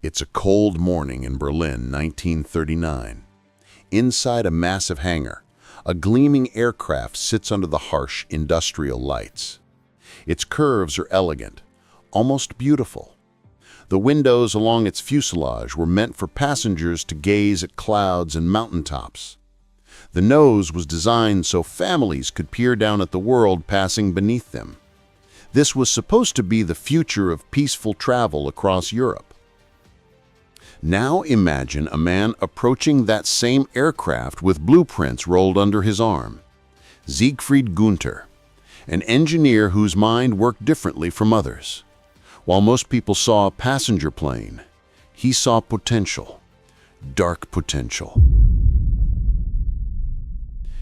It's a cold morning in Berlin, 1939. Inside a massive hangar, a gleaming aircraft sits under the harsh industrial lights. Its curves are elegant, almost beautiful. The windows along its fuselage were meant for passengers to gaze at clouds and mountaintops. The nose was designed so families could peer down at the world passing beneath them. This was supposed to be the future of peaceful travel across Europe. Now imagine a man approaching that same aircraft with blueprints rolled under his arm. Siegfried Günther, an engineer whose mind worked differently from others. While most people saw a passenger plane, he saw potential, dark potential.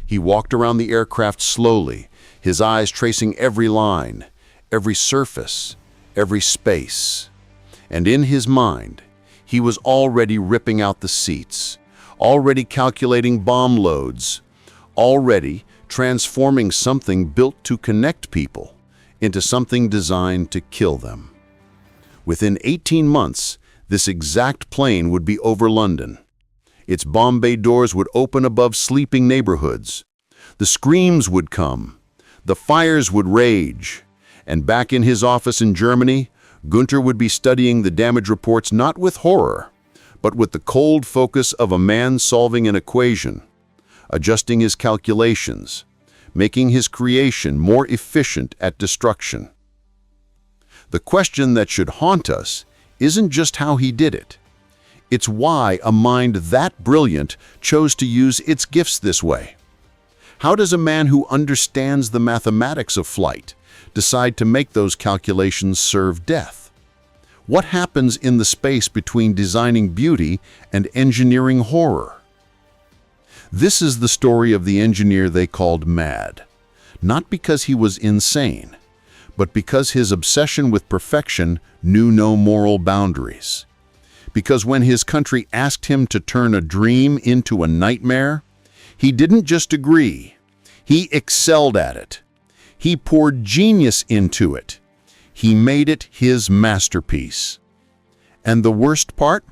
He walked around the aircraft slowly, his eyes tracing every line, every surface, every space. And in his mind, he was already ripping out the seats, already calculating bomb loads, already transforming something built to connect people into something designed to kill them. Within 18 months, this exact plane would be over London. Its bomb bay doors would open above sleeping neighborhoods. The screams would come. The fires would rage. And back in his office in Germany, Günther would be studying the damage reports not with horror, but with the cold focus of a man solving an equation, adjusting his calculations, making his creation more efficient at destruction. The question that should haunt us isn't just how he did it. It's why a mind that brilliant chose to use its gifts this way. How does a man who understands the mathematics of flight decide to make those calculations serve death? What happens in the space between designing beauty and engineering horror? This is the story of the engineer they called mad, not because he was insane, but because his obsession with perfection knew no moral boundaries. Because when his country asked him to turn a dream into a nightmare, he didn't just agree, he excelled at it. He poured genius into it. He made it his masterpiece. And the worst part?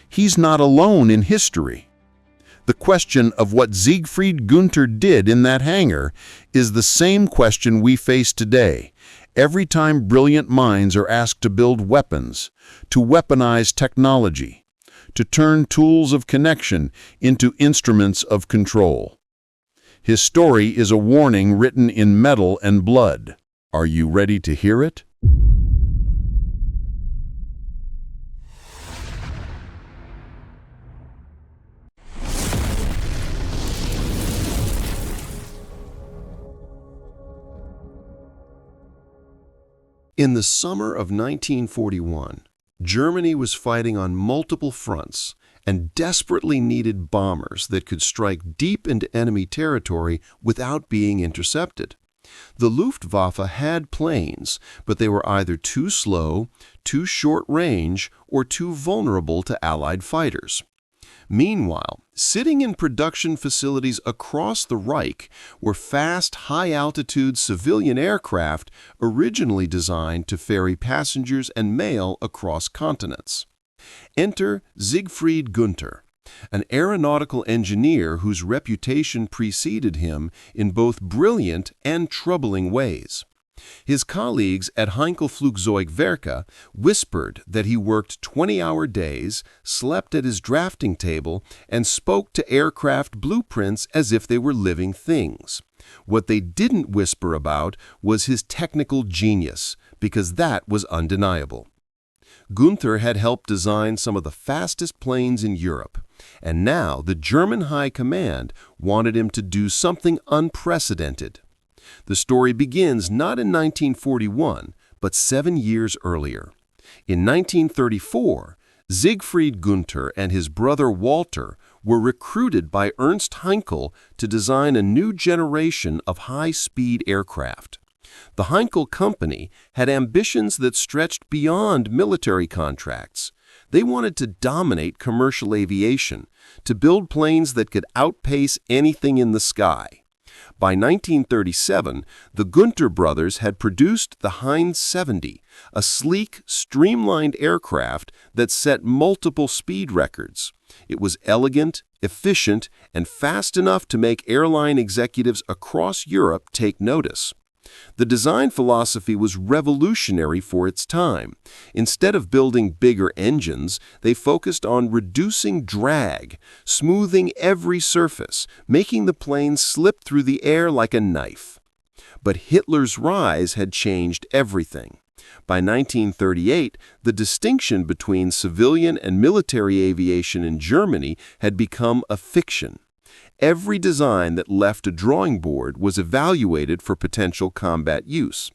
He's not alone in history. The question of what Siegfried Günther did in that hangar is the same question we face today, every time brilliant minds are asked to build weapons, to weaponize technology, to turn tools of connection into instruments of control. His story is a warning written in metal and blood. Are you ready to hear it? In the summer of 1941, Germany was fighting on multiple fronts and desperately needed bombers that could strike deep into enemy territory without being intercepted. The Luftwaffe had planes, but they were either too slow, too short range, or too vulnerable to Allied fighters. Meanwhile, sitting in production facilities across the Reich were fast, high-altitude civilian aircraft originally designed to ferry passengers and mail across continents. Enter Siegfried Günther, an aeronautical engineer whose reputation preceded him in both brilliant and troubling ways. His colleagues at Heinkel Flugzeugwerke whispered that he worked 20-hour days, slept at his drafting table, and spoke to aircraft blueprints as if they were living things. What they didn't whisper about was his technical genius, because that was undeniable. Günther had helped design some of the fastest planes in Europe, and now the German High Command wanted him to do something unprecedented. The story begins not in 1941, but 7 years earlier. In 1934, Siegfried Günther and his brother Walter were recruited by Ernst Heinkel to design a new generation of high-speed aircraft. The Heinkel Company had ambitions that stretched beyond military contracts. They wanted to dominate commercial aviation, to build planes that could outpace anything in the sky. By 1937, the Gunter brothers had produced the Heinz 70, a sleek, streamlined aircraft that set multiple speed records. It was elegant, efficient, and fast enough to make airline executives across Europe take notice. The design philosophy was revolutionary for its time. Instead of building bigger engines, they focused on reducing drag, smoothing every surface, making the plane slip through the air like a knife. But Hitler's rise had changed everything. By 1938, the distinction between civilian and military aviation in Germany had become a fiction. Every design that left a drawing board was evaluated for potential combat use.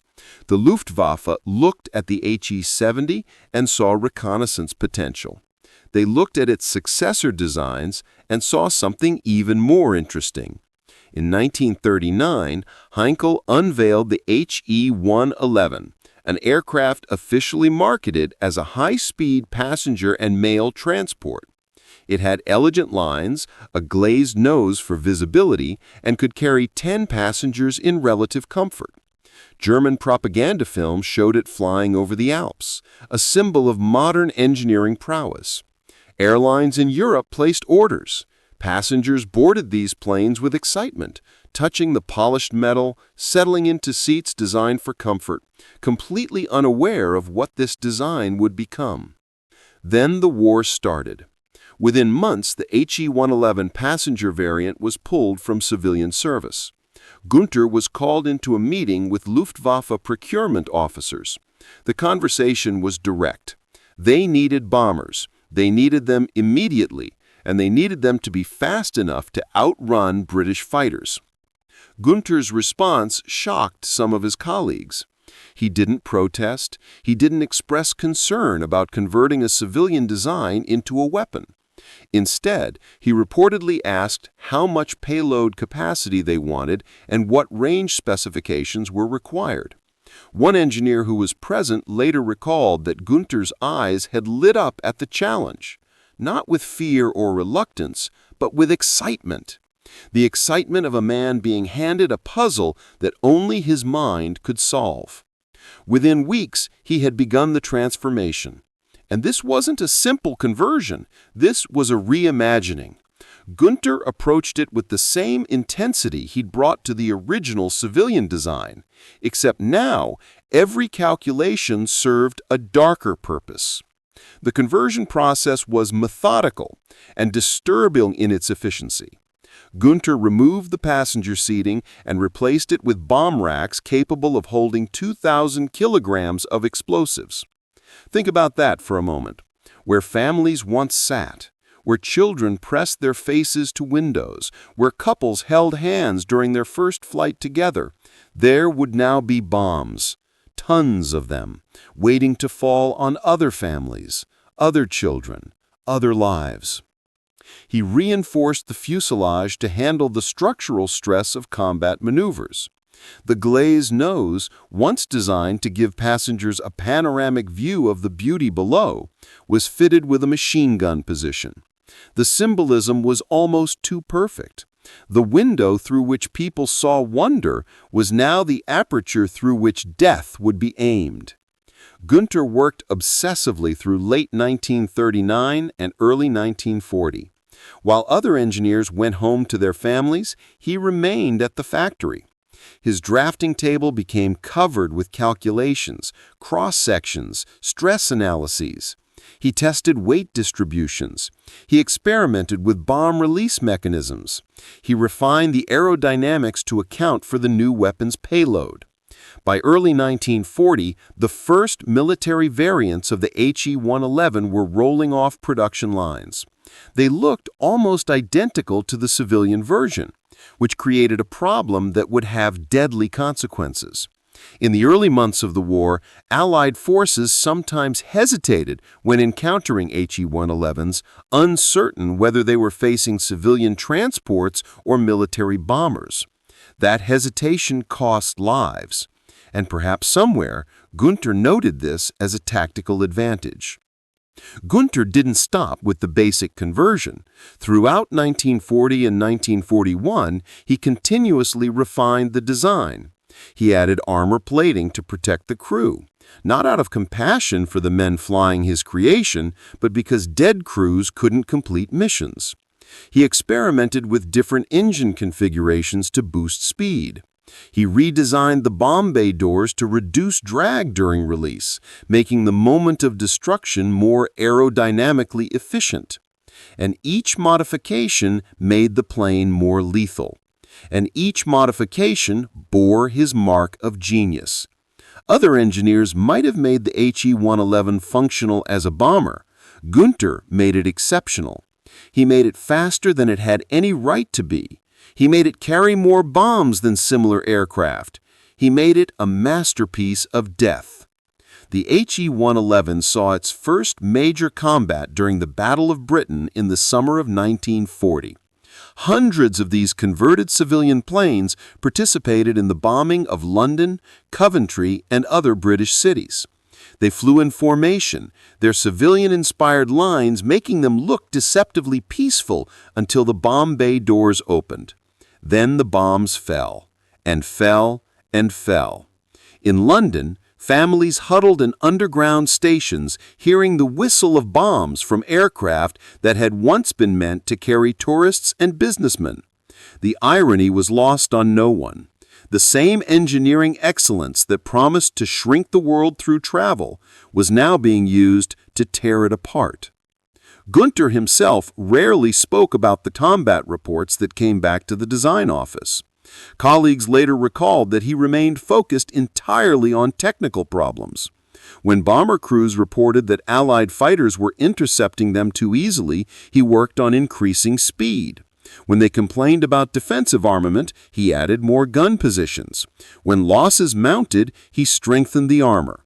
The Luftwaffe looked at the HE-70 and saw reconnaissance potential. They looked at its successor designs and saw something even more interesting. In 1939, Heinkel unveiled the HE-111, an aircraft officially marketed as a high-speed passenger and mail transport. It had elegant lines, a glazed nose for visibility, and could carry 10 passengers in relative comfort. German propaganda films showed it flying over the Alps, a symbol of modern engineering prowess. Airlines in Europe placed orders. Passengers boarded these planes with excitement, touching the polished metal, settling into seats designed for comfort, completely unaware of what this design would become. Then the war started. Within months, the HE-111 passenger variant was pulled from civilian service. Gunter was called into a meeting with Luftwaffe procurement officers. The conversation was direct. They needed bombers. They needed them immediately, and they needed them to be fast enough to outrun British fighters. Gunter's response shocked some of his colleagues. He didn't protest. He didn't express concern about converting a civilian design into a weapon. Instead, he reportedly asked how much payload capacity they wanted and what range specifications were required. One engineer who was present later recalled that Gunter's eyes had lit up at the challenge, not with fear or reluctance, but with excitement. The excitement of a man being handed a puzzle that only his mind could solve. Within weeks, he had begun the transformation. And this wasn't a simple conversion. This was a reimagining. Gunter approached it with the same intensity he'd brought to the original civilian design, except now every calculation served a darker purpose. The conversion process was methodical and disturbing in its efficiency. Gunter removed the passenger seating and replaced it with bomb racks capable of holding 2,000 kilograms of explosives. Think about that for a moment. Where families once sat, where children pressed their faces to windows, where couples held hands during their first flight together, there would now be bombs, tons of them, waiting to fall on other families, other children, other lives. He reinforced the fuselage to handle the structural stress of combat maneuvers. The glazed nose, once designed to give passengers a panoramic view of the beauty below, was fitted with a machine gun position. The symbolism was almost too perfect. The window through which people saw wonder was now the aperture through which death would be aimed. Gunter worked obsessively through late 1939 and early 1940. While other engineers went home to their families, he remained at the factory. His drafting table became covered with calculations, cross-sections, stress analyses. He tested weight distributions. He experimented with bomb release mechanisms. He refined the aerodynamics to account for the new weapon's payload. By early 1940, the first military variants of the HE-111 were rolling off production lines. They looked almost identical to the civilian version, which created a problem that would have deadly consequences. In the early months of the war, Allied forces sometimes hesitated when encountering HE-111s, uncertain whether they were facing civilian transports or military bombers. That hesitation cost lives, and perhaps somewhere, Gunter noted this as a tactical advantage. Gunter didn't stop with the basic conversion. Throughout 1940 and 1941, he continuously refined the design. He added armor plating to protect the crew, not out of compassion for the men flying his creation, but because dead crews couldn't complete missions. He experimented with different engine configurations to boost speed. He redesigned the bomb bay doors to reduce drag during release, making the moment of destruction more aerodynamically efficient. And each modification made the plane more lethal. And each modification bore his mark of genius. Other engineers might have made the HE-111 functional as a bomber. Gunter made it exceptional. He made it faster than it had any right to be. He made it carry more bombs than similar aircraft. He made it a masterpiece of death. The HE-111 saw its first major combat during the Battle of Britain in the summer of 1940. Hundreds of these converted civilian planes participated in the bombing of London, Coventry, and other British cities. They flew in formation, their civilian-inspired lines making them look deceptively peaceful until the bomb bay doors opened. Then the bombs fell, and fell, and fell. In London, families huddled in underground stations, hearing the whistle of bombs from aircraft that had once been meant to carry tourists and businessmen. The irony was lost on no one. The same engineering excellence that promised to shrink the world through travel was now being used to tear it apart. Gunter himself rarely spoke about the combat reports that came back to the design office. Colleagues later recalled that he remained focused entirely on technical problems. When bomber crews reported that Allied fighters were intercepting them too easily, he worked on increasing speed. When they complained about defensive armament, he added more gun positions. When losses mounted, he strengthened the armor.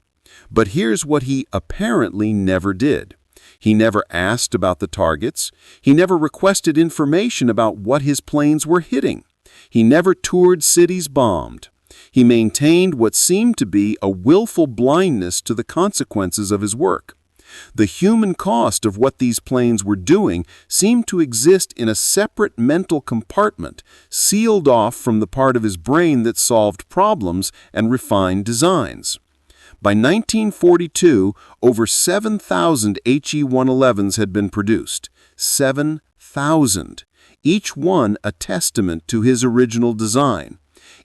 But here's what he apparently never did. He never asked about the targets. He never requested information about what his planes were hitting. He never toured cities bombed. He maintained what seemed to be a willful blindness to the consequences of his work. The human cost of what these planes were doing seemed to exist in a separate mental compartment, sealed off from the part of his brain that solved problems and refined designs. By 1942, over 7,000 HE-111s had been produced. 7,000. Each one a testament to his original design.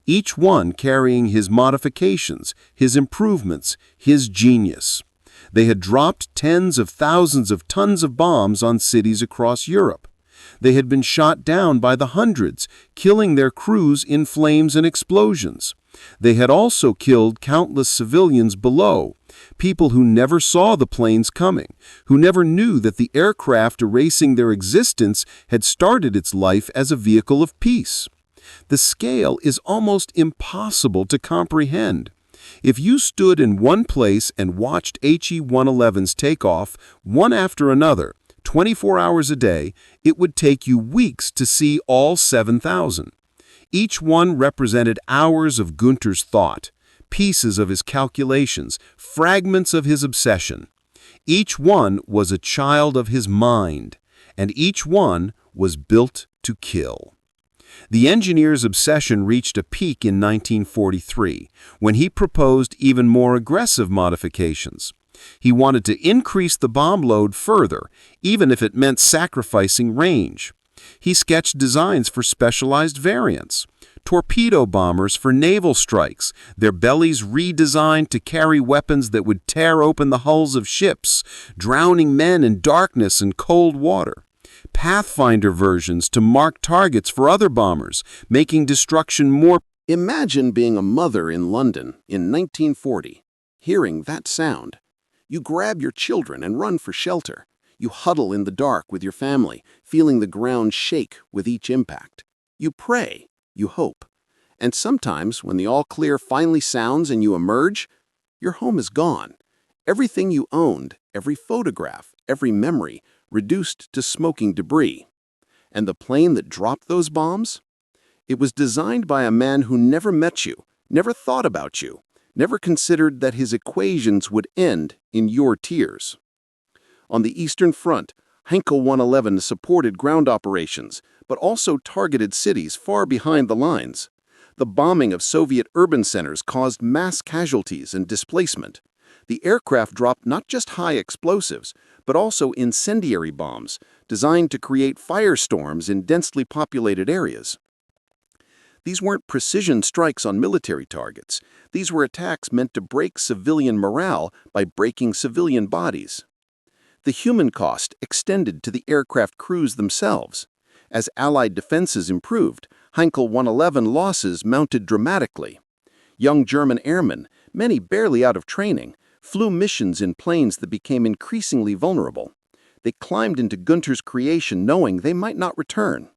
Each one carrying his modifications, his improvements, his genius. They had dropped tens of thousands of tons of bombs on cities across Europe. They had been shot down by the hundreds, killing their crews in flames and explosions. They had also killed countless civilians below, people who never saw the planes coming, who never knew that the aircraft erasing their existence had started its life as a vehicle of peace. The scale is almost impossible to comprehend. If you stood in one place and watched HE-111s take off, one after another, 24 hours a day, it would take you weeks to see all 7,000. Each one represented hours of Gunter's thought, pieces of his calculations, fragments of his obsession. Each one was a child of his mind, and each one was built to kill. The engineer's obsession reached a peak in 1943, when he proposed even more aggressive modifications. He wanted to increase the bomb load further, even if it meant sacrificing range. He sketched designs for specialized variants. Torpedo bombers for naval strikes, their bellies redesigned to carry weapons that would tear open the hulls of ships, drowning men in darkness and cold water. Pathfinder versions to mark targets for other bombers, making destruction more. Imagine being a mother in London in 1940, hearing that sound. You grab your children and run for shelter. You huddle in the dark with your family, feeling the ground shake with each impact. You pray, you hope. And sometimes, when the all-clear finally sounds and you emerge, your home is gone. Everything you owned, every photograph, every memory, reduced to smoking debris. And the plane that dropped those bombs? It was designed by a man who never met you, never thought about you, never considered that his equations would end in your tears. On the Eastern Front, Heinkel 111 supported ground operations, but also targeted cities far behind the lines. The bombing of Soviet urban centers caused mass casualties and displacement. The aircraft dropped not just high explosives, but also incendiary bombs, designed to create firestorms in densely populated areas. These weren't precision strikes on military targets. These were attacks meant to break civilian morale by breaking civilian bodies. The human cost extended to the aircraft crews themselves. As Allied defenses improved, Heinkel 111 losses mounted dramatically. Young German airmen, many barely out of training, flew missions in planes that became increasingly vulnerable. They climbed into Gunter's creation knowing they might not return.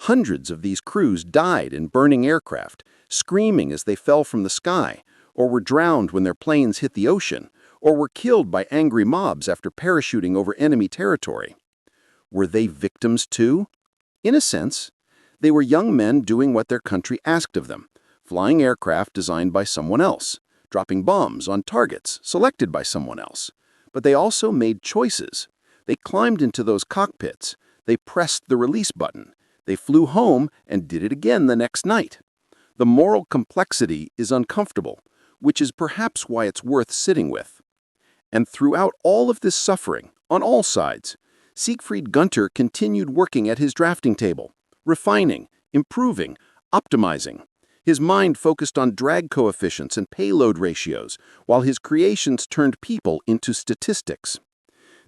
Hundreds of these crews died in burning aircraft, screaming as they fell from the sky, or were drowned when their planes hit the ocean, or were killed by angry mobs after parachuting over enemy territory. Were they victims too? In a sense. They were young men doing what their country asked of them, flying aircraft designed by someone else, dropping bombs on targets selected by someone else. But they also made choices. They climbed into those cockpits. They pressed the release button. They flew home and did it again the next night. The moral complexity is uncomfortable, which is perhaps why it's worth sitting with. And throughout all of this suffering, on all sides, Siegfried Gunter continued working at his drafting table, refining, improving, optimizing. His mind focused on drag coefficients and payload ratios, while his creations turned people into statistics.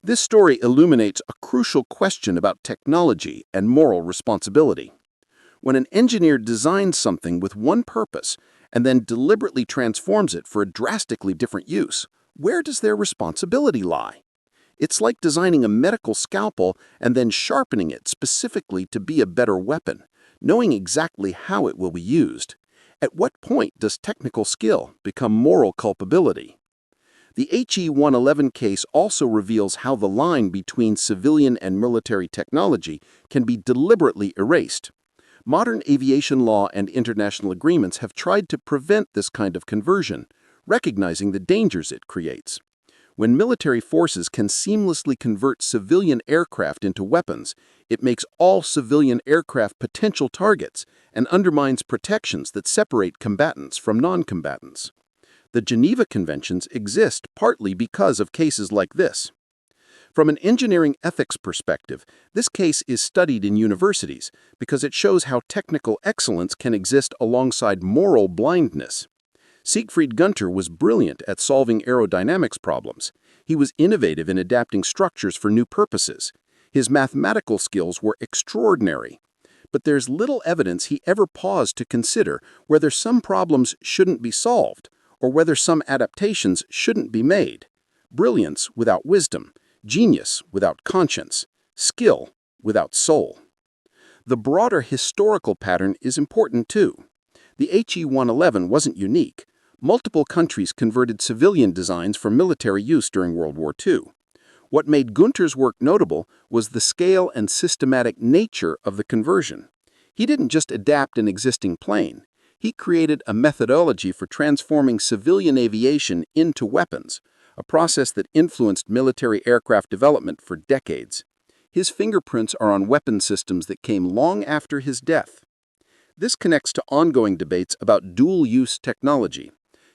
This story illuminates a crucial question about technology and moral responsibility. When an engineer designs something with one purpose and then deliberately transforms it for a drastically different use, where does their responsibility lie? It's like designing a medical scalpel and then sharpening it specifically to be a better weapon, knowing exactly how it will be used. At what point does technical skill become moral culpability? The HE-111 case also reveals how the line between civilian and military technology can be deliberately erased. Modern aviation law and international agreements have tried to prevent this kind of conversion, recognizing the dangers it creates. When military forces can seamlessly convert civilian aircraft into weapons, it makes all civilian aircraft potential targets and undermines protections that separate combatants from non-combatants. The Geneva Conventions exist partly because of cases like this. From an engineering ethics perspective, this case is studied in universities because it shows how technical excellence can exist alongside moral blindness. Siegfried Gunter was brilliant at solving aerodynamics problems. He was innovative in adapting structures for new purposes. His mathematical skills were extraordinary. But there's little evidence he ever paused to consider whether some problems shouldn't be solved, or whether some adaptations shouldn't be made. Brilliance without wisdom, genius without conscience, skill without soul. The broader historical pattern is important too. The HE-111 wasn't unique. Multiple countries converted civilian designs for military use during World War II. What made Gunter's work notable was the scale and systematic nature of the conversion. He didn't just adapt an existing plane. He created a methodology for transforming civilian aviation into weapons, a process that influenced military aircraft development for decades. His fingerprints are on weapon systems that came long after his death. This connects to ongoing debates about dual-use technology.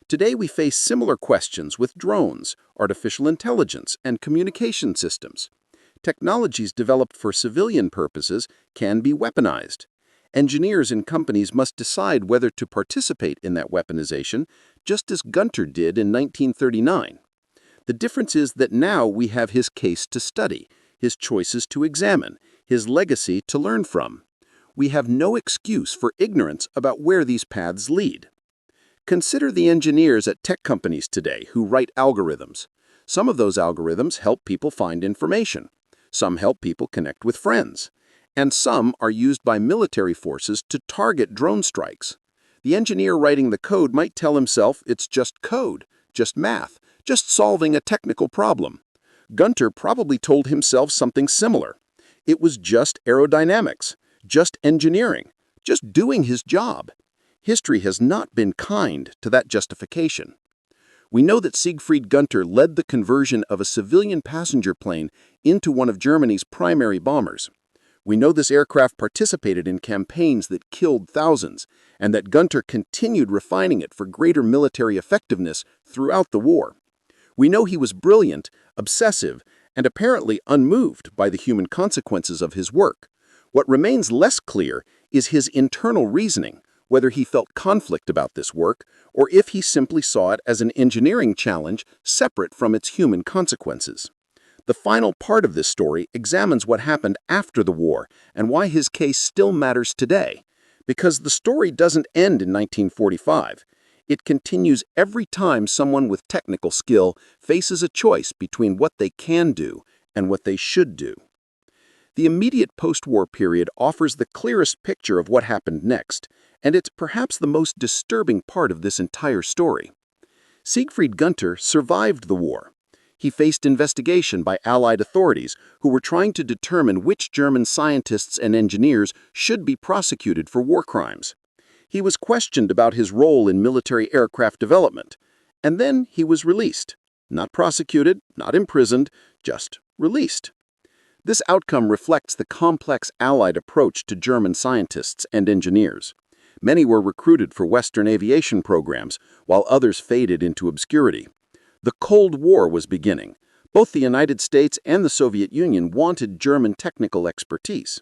Today we face similar questions with drones, artificial intelligence, and communication systems. Technologies developed for civilian purposes can be weaponized. Engineers and companies must decide whether to participate in that weaponization, just as Gunter did in 1939. The difference is that now we have his case to study, his choices to examine, his legacy to learn from. We have no excuse for ignorance about where these paths lead. Consider the engineers at tech companies today who write algorithms. Some of those algorithms help people find information. Some help people connect with friends. And some are used by military forces to target drone strikes. The engineer writing the code might tell himself it's just code, just math, just solving a technical problem. Gunter probably told himself something similar. It was just aerodynamics, just engineering, just doing his job. History has not been kind to that justification. We know that Siegfried Gunter led the conversion of a civilian passenger plane into one of Germany's primary bombers. We know this aircraft participated in campaigns that killed thousands, and that Gunter continued refining it for greater military effectiveness throughout the war. We know he was brilliant, obsessive, and apparently unmoved by the human consequences of his work. What remains less clear is his internal reasoning, whether he felt conflict about this work, or if he simply saw it as an engineering challenge separate from its human consequences. The final part of this story examines what happened after the war and why his case still matters today. Because the story doesn't end in 1945. It continues every time someone with technical skill faces a choice between what they can do and what they should do. The immediate post-war period offers the clearest picture of what happened next, and it's perhaps the most disturbing part of this entire story. Siegfried Gunter survived the war. He faced investigation by Allied authorities who were trying to determine which German scientists and engineers should be prosecuted for war crimes. He was questioned about his role in military aircraft development, and then he was released. Not prosecuted, not imprisoned, just released. This outcome reflects the complex Allied approach to German scientists and engineers. Many were recruited for Western aviation programs, while others faded into obscurity. The Cold War was beginning. Both the United States and the Soviet Union wanted German technical expertise.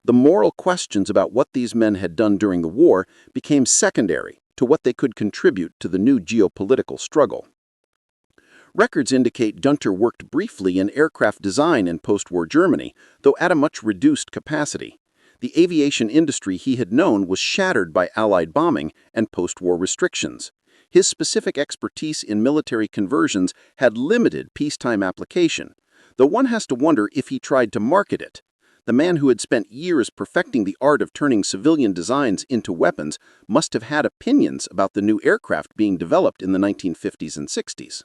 The moral questions about what these men had done during the war became secondary to what they could contribute to the new geopolitical struggle. Records indicate Gunter worked briefly in aircraft design in post-war Germany, though at a much reduced capacity. The aviation industry he had known was shattered by Allied bombing and post-war restrictions. His specific expertise in military conversions had limited peacetime application, though one has to wonder if he tried to market it. The man who had spent years perfecting the art of turning civilian designs into weapons must have had opinions about the new aircraft being developed in the 1950s and 60s.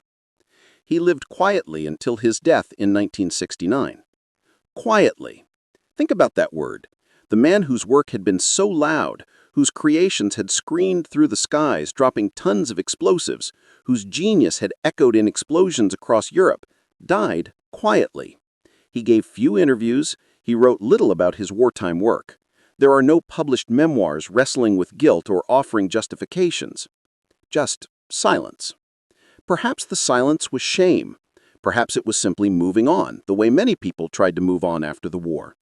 He lived quietly until his death in 1969. Quietly. Think about that word. The man whose work had been so loud, whose creations had screamed through the skies, dropping tons of explosives, whose genius had echoed in explosions across Europe, died quietly. He gave few interviews. He wrote little about his wartime work. There are no published memoirs wrestling with guilt or offering justifications. Just silence. Perhaps the silence was shame. Perhaps it was simply moving on, the way many people tried to move on after the war.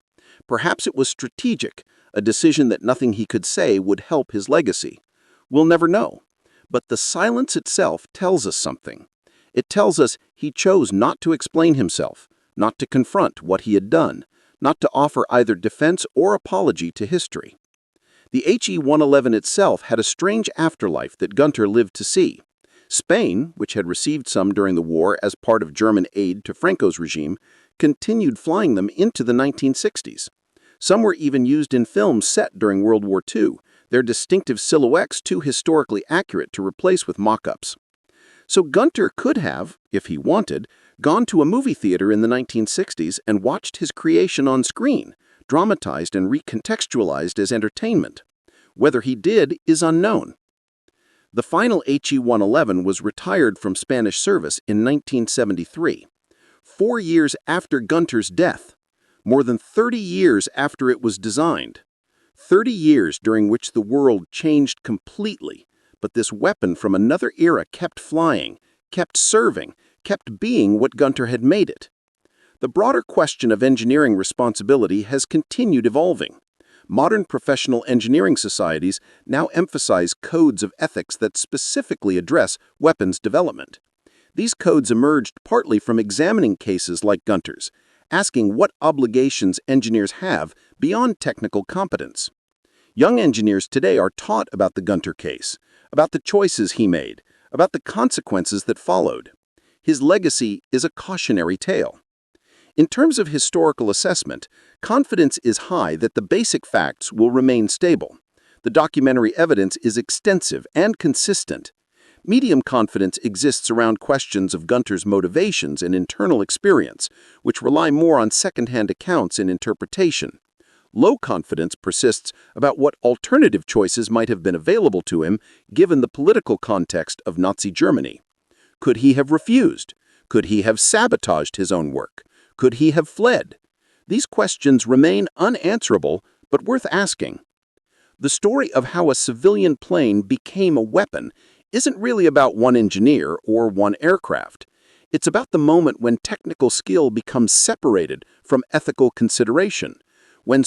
Perhaps it was strategic, a decision that nothing he could say would help his legacy. We'll never know. But the silence itself tells us something. It tells us he chose not to explain himself, not to confront what he had done, not to offer either defense or apology to history. The HE-111 itself had a strange afterlife that Gunter lived to see. Spain, which had received some during the war as part of German aid to Franco's regime, continued flying them into the 1960s. Some were even used in films set during World War II, their distinctive silhouettes too historically accurate to replace with mock-ups. So Gunter could have, if he wanted, gone to a movie theater in the 1960s and watched his creation on screen, dramatized and recontextualized as entertainment. Whether he did is unknown. The final HE-111 was retired from Spanish service in 1973, 4 years after Gunter's death, more than 30 years after it was designed. 30 years during which the world changed completely, but this weapon from another era kept flying, kept serving, kept being what Gunter had made it. The broader question of engineering responsibility has continued evolving. Modern professional engineering societies now emphasize codes of ethics that specifically address weapons development. These codes emerged partly from examining cases like Gunter's, asking what obligations engineers have beyond technical competence. Young engineers today are taught about the Gunter case, about the choices he made, about the consequences that followed. His legacy is a cautionary tale. In terms of historical assessment, confidence is high that the basic facts will remain stable. The documentary evidence is extensive and consistent. Medium confidence exists around questions of Gunter's motivations and internal experience, which rely more on second-hand accounts and interpretation. Low confidence persists about what alternative choices might have been available to him given the political context of Nazi Germany. Could he have refused? Could he have sabotaged his own work? Could he have fled? These questions remain unanswerable, but worth asking. The story of how a civilian plane became a weapon isn't really about one engineer or one aircraft. It's about the moment when technical skill becomes separated from ethical consideration, when